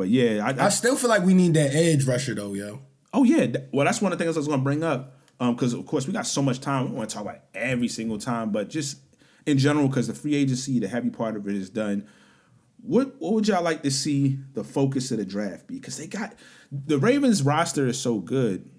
But yeah, I still feel like we need that edge rusher though, yo. Oh yeah, well that's one of the things I was going to bring up because of course we got so much time. We don't want to talk about every single time, but just in general because the free agency, the heavy part of it is done. What would y'all like to see the focus of the draft be? Because they got the Ravens roster is so good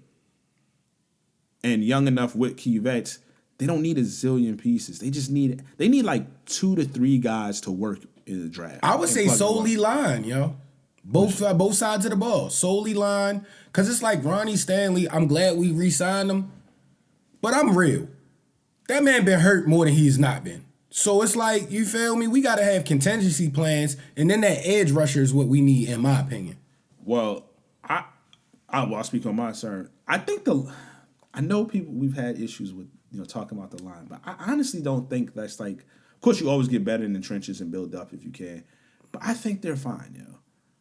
and young enough with key vets. They don't need a zillion pieces. They need like 2 to 3 guys to work in the draft. I would say solely line, yo. Both sides of the ball. Solely line. Because it's like Ronnie Stanley, I'm glad we re-signed him. But I'm real. That man been hurt more than he's not been. So it's like, you feel me? We got to have contingency plans. And then that edge rusher is what we need, in my opinion. Well, I'll speak on my concern. I think I know we've had issues with, talking about the line, but I honestly don't think that's like, of course you always get better in the trenches and build up if you can, but I think they're fine, yo.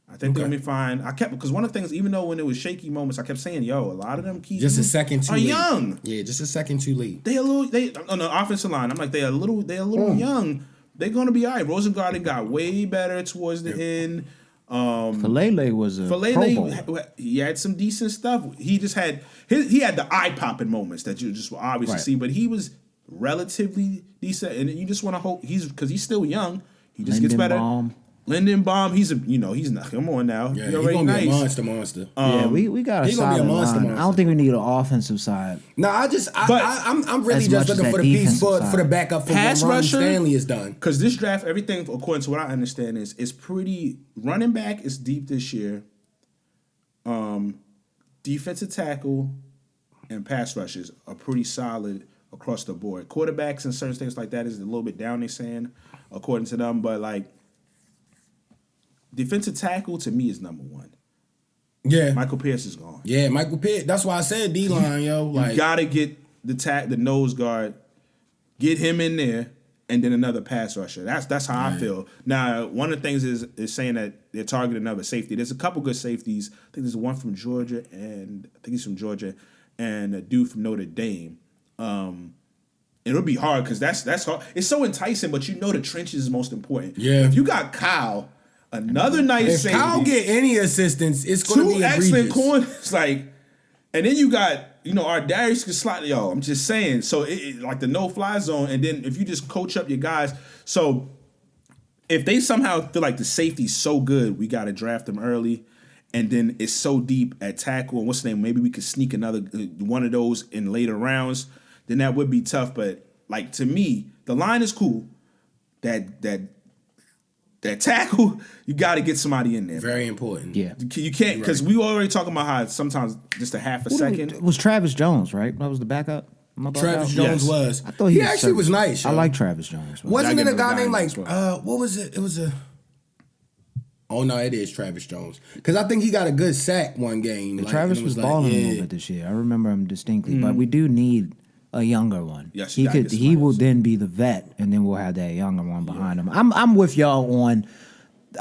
I think they're gonna be fine. Because one of the things, even though when it was shaky moments, I kept saying, yo, a lot of them keys just a second too are late. young. Yeah, just a second too late. They on the offensive line. I'm like, they're a little young. They're gonna be all right. Rosengarten got way better towards the end. Falele was a Pro Bowl. He had some decent stuff. He just had he had the eye popping moments that you just will obviously see, but he was relatively decent. And you just want to hope because he's still young. He just gets better. Lindenbaum, he's not. Come on now, yeah, he's gonna be a monster. Yeah, we got a solid line. I don't think we need an offensive side. No, I'm really just looking for the piece for the backup for when Ronnie Stanley is done. Because this draft, everything according to what I understand is pretty. Running back is deep this year. Defensive tackle and pass rushes are pretty solid across the board. Quarterbacks and certain things like that is a little bit down. They're saying according to them, but like. Defensive tackle to me is number 1. Yeah, Michael Pierce is gone. Yeah, Michael Pierce. That's why I said D-line, yo. Like, you gotta get the nose guard, get him in there, and then another pass rusher. That's how I feel. Now, one of the things is saying that they're targeting another safety. There's a couple good safeties. I think there's one from Georgia, and a dude from Notre Dame. It'll be hard because that's hard. It's so enticing, but the trenches is most important. Yeah, if you got Kyle. Another nice safety. If Kyle get any assistance, it's going to be egregious. 2 excellent corners, and then you got, our Darius can slide. Yo, I'm just saying. So, like the no-fly zone, and then if you just coach up your guys. So, if they somehow feel like the safety's so good, we got to draft them early, and then it's so deep at tackle, and what's the name? Maybe we could sneak another one of those in later rounds. Then that would be tough. But, like, to me, the line is cool. That tackle, you got to get somebody in there. Very important. Yeah. You can't, because we already talking about how sometimes just a half a second. It was Travis Jones, right? That was the backup? Travis Jones was. I thought he actually was nice. I like Travis Jones. Wasn't it a guy named what was it? It was a... Oh, no, it is Travis Jones. Because I think he got a good sack one game. Travis was balling a little bit this year. I remember him distinctly. But we do need a younger one. Yes, he will then be the vet, and then we'll have that younger one behind him. I'm with y'all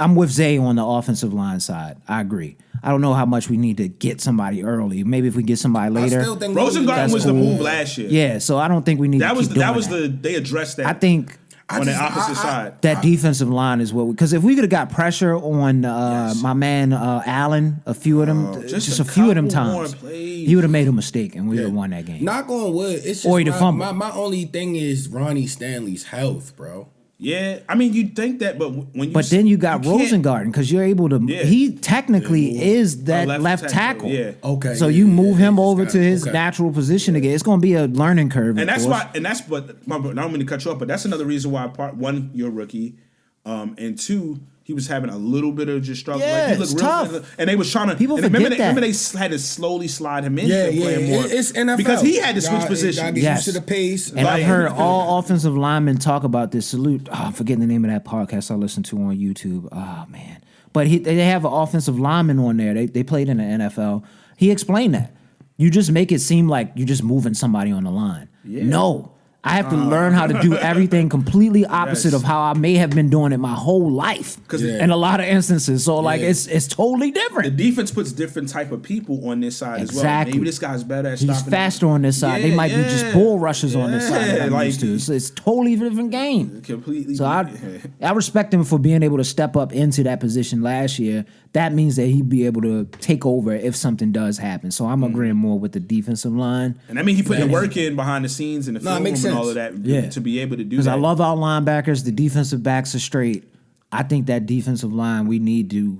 I'm with Zay on the offensive line side. I agree. I don't know how much we need to get somebody early. Maybe if we get somebody later. I still think Rosengarten was the move last year. Yeah, so I don't think we need they addressed that. I think on the opposite side. That defensive line is what because if we could have got pressure on my man Allen, a few of them, just a few of them times, he would have made a mistake and we would have won that game. Knock on wood. It's just or he'd have fumbled. My only thing is Ronnie Stanley's health, bro. Yeah, I mean you'd think that, but when you then you got Rosengarten because you're able to. Yeah. He technically is that left tackle. Yeah. Okay. So you move him over to his natural position again. It's going to be a learning curve, and that's why. And that's what I don't mean to cut you off, but that's another reason why. Part one, you're a rookie, and two, he was having a little bit of just struggle. Yeah, like, he looked it's tough. And they was trying to. People forget remember that. Remember they had to slowly slide him into playing more. It's NFL because he had to switch positions. Get used to the pace. And I've heard all offensive linemen talk about this. Salute. I'm forgetting the name of that podcast I listen to on YouTube. Oh man, but they have an offensive lineman on there. They played in the NFL. He explained that you just make it seem like you're just moving somebody on the line. Yeah. No. I have to learn how to do everything completely opposite Yes. of how I may have been doing it my whole life. 'Cause in a lot of instances, so like it's totally The different. defense puts different type of people on this side as well. Exactly. Maybe this guy's better at He's stopping. faster on this side. They might be just bull rushers on this side that I'm like- used to. It's totally different game. Completely. So I respect him for being able to step up into that position last year. That means that he'd be able to take over if something does happen. So I'm agreeing more with the defensive line. And I mean, he put the work in behind the scenes and the No, it film makes and all sense. of that Yeah. to be able to do Because that. I love our linebackers. The defensive backs are straight. I think that defensive line we need to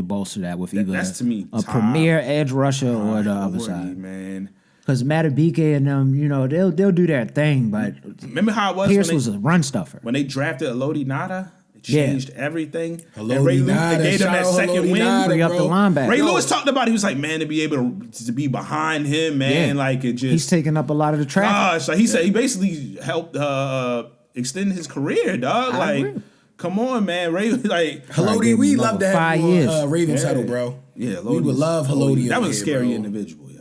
bolster that with either that's to me a top premier edge rusher or the other priority, side. man. Because Matabike and them, they'll do their thing, but Remember how it was Pierce when was they, a run stuffer. when they drafted Elodi Nada? It Yeah. changed everything. Haloti And Ray Lewis, Nada, they gave them shout that out second Haloti win. Nada, Free up bro. the linebacker. Ray Yo. Lewis talked about, he was like, man, to be able to be behind him, man, Yeah. like it just. He's taking up a lot of the traffic. Gosh, like he said, he basically helped extend his career, dog. I Like, agree. come on, man, Ray. Like, Haloti, gave we him love another to have 5 you years. on Ravens Yeah. Huddle, bro. yeah, We would love Haloti. That on was a here, scary bro. individual, yo.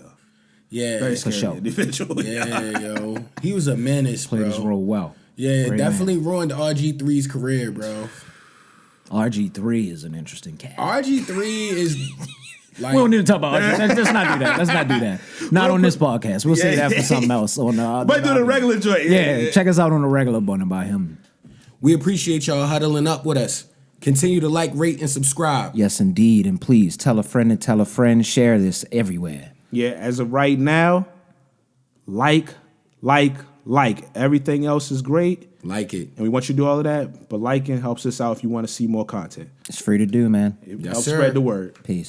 Yeah, Very For scary sure. individual. yeah, yo. He was a menace, Played his bro. role well. Yeah, Great definitely ruined RG3's career, bro. RG3 is an interesting cat. RG3 is like We don't need to talk about RG. Let's not do that. Let's not do that. Not on this podcast. We'll say that for something else. On the But do the regular joint. Yeah, check us out on the regular button by him. we appreciate y'all huddling up with us. Continue to like, rate, and subscribe. Yes, indeed. And please tell a friend and tell a friend. Share this everywhere. Yeah, as of right now, like. Everything else is great, Like it. and we want you to do all of that. But liking helps us out if you want to see more content. It's free to do, man. It Yes, helps sir. spread the word. Peace.